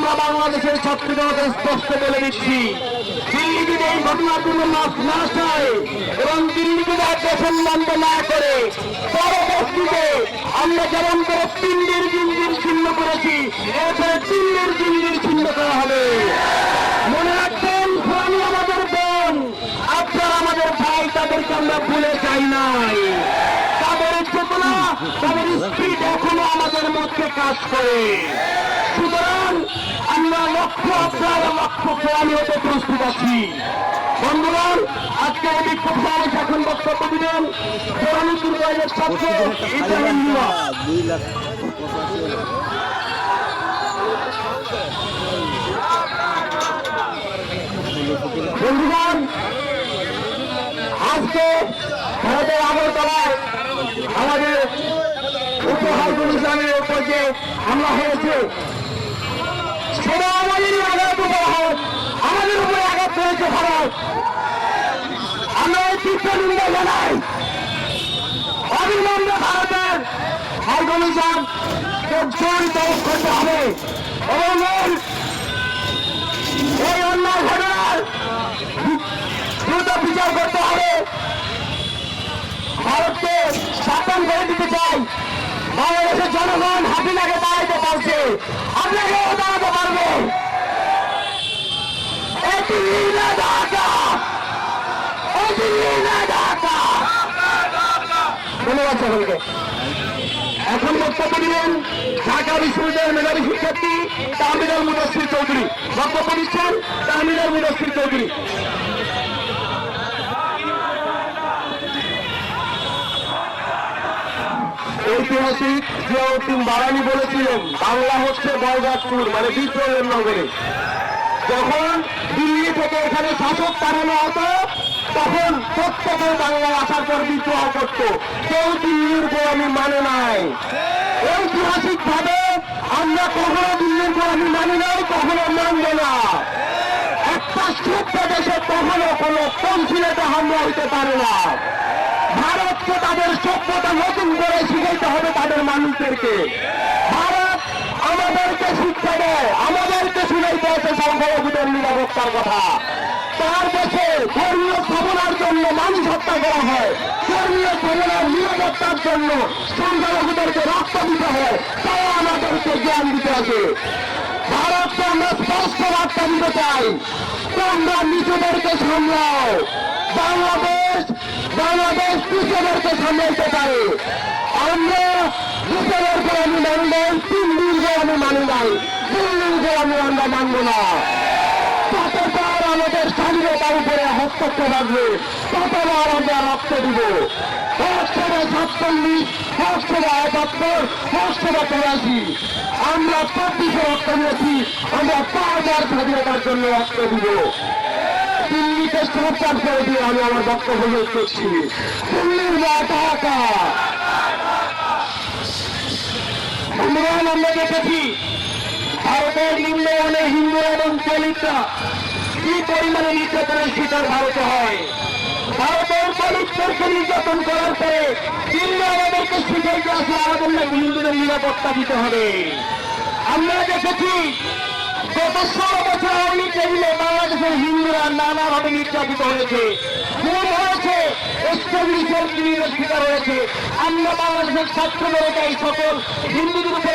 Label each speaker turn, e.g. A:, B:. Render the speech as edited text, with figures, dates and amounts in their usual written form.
A: আমরা বাংলাদেশের ছাত্রদের স্পষ্ট বলে দিচ্ছি, দিল্লি যদি এই ঘটনার জন্য মাফ না চায় এবং দিল্লি যদি সম্বন্ধ না করে পরবর্তীতে আমরা যেমন করে দিল্লির জিঞ্জির ছিন্ন করেছি এরপরে দিল্লির জিঞ্জির ছিন্ন করা হবে। মনে রাখবেন, আমি আমাদের বোন, আপনারা আমাদের ভাই, তাদেরকে আমরা ভুলে যাই নাই। তাদের চেতনা, তাদের স্পিড এখনো আমাদের মধ্যে কাজ করে। সুতরাং আমরা লক্ষ্য, আপনারা লক্ষ্যকে আমি হতে প্রস্তুত আছি। বন্ধুগণ, আজকে এই বিক্ষোভ সমাবেশ এখন বক্তব্য দিবেন জোরানুদ্দিন কলেজের ছাত্র ইব্রাহিম মিয়া। বন্ধুগণ, আজকে ভারতের আগরতলায় আমাদের উপহারুল ইসলামের উপর যে হামলা হয়েছে সেটা আমাদেরই আঘাত উপহার, আমাদের উপরে আঘাত হয়েছে ভারত। আমরা এই তীব্র নিন্দা জানাই। অবিলম্বে ভারতের হাইকমিশন জড়িত করতে হবে এবং এই অন্যায় ঘটনার দ্রুত বিচার করতে হবে। ভারতকে সাবধান করে দিতে চাই, বাংলাদেশের জনগণ হাসিনাকে দাঁড়াইতে পারছে, আপনাকেও দাঁড়াতে পারবে। ধন্যবাদ সকলকে। এখন বক্তব্য দিলেন ঢাকা বিশ্ববিদ্যালয়ের মেধাবী শিক্ষার্থী তাহমিদুল মুদাসসির চৌধুরী। বক্তব্য দিচ্ছেন তাহমিদুল মুদাসসির চৌধুরী। ঐতিহাসিক জিয়াউদ্দিন বারানী বলেছিলেন, বাংলা হচ্ছে বরগাছপুর, মানে বিদ্রোহের নগরে। যখন দিল্লি থেকে এখানে শাসক তাড়ানো হতো তখন প্রত্যেকে বাংলায় আসার পর বিদ্রোহ করত, কেউ দিল্লির গোলামি মানে নাই। ঐতিহাসিক ভাবে আমরা কখনো দিল্লির গোলামি মানি নাই, কখনো মানব না। একটা সভ্য দেশে কখনো কোনো কনসুলেটে হামলা হইতে পারে না। ভারতকে তাদের সভ্যতা নতুন করে শিখাইতে হবে তাদের মানুষদেরকে। ভারত আমাদেরকে শিক্ষা দেয়, আমাদেরকে শুনাইতে আছে সংখ্যালঘুদের নিরাপত্তার কথা। তার দেশে ধর্মীয় ভাবনার জন্য মানুষ হত্যা করা হয়, ধর্মীয় ভাবনার নিরাপত্তার জন্য সংখ্যালঘুদেরকে রক্ত দিতে হয়, তাও আমাদেরকে জ্ঞান দিতে আছে। ভারতকে আমরা স্পষ্ট বার্তা দিতে চাই, তোমরা নিজেদেরকে সামলাও। বাংলাদেশ নিজেদেরকে সামলাইতে পারে। আমরা নিজেদেরকে আমি মানি নাই, দিল্লির আমি মানি নাই, দিল্লির আমি আমরা মানব না। ততবার আমাদের স্বাধীনতার উপরে হস্তক্ষেপ আসবে, ততবার আমরা রক্ত দিব। হস্তবা 47, হস্তবা 71, হস্তবা 83, আমরা 24 রক্ত দিয়েছি, আমরা 5বার স্বাধীনতার জন্য রক্ত দিব। দিল্লিকে সরকার করে দিয়ে আমি আমার বক্তব্য শেষ করছি। দিল্লির ঢাকা আমরা দেখেছি ভারতের নিম্নবর্ণে হিন্দু এবং দলিতরা কি পরিমাণে নির্যাতনের শিকার ভারতে হয়। ভারতের দলিতদেরকে নির্যাতন করার পরে দিল্লি আমাদেরকে শিখাইতে আসে আমাদের নাকি হিন্দুদের নিরাপত্তা দিতে হবে। আমরা দেখেছি গত 16 বছর আওয়ামী লীগে বাংলাদেশের হিন্দুরা নানাভাবে নির্যাতিত হয়েছে, খুন হয়েছে, শিকার হয়েছে। আমরা বাংলাদেশের ছাত্র জনতা এই সকল হিন্দুদের উপরে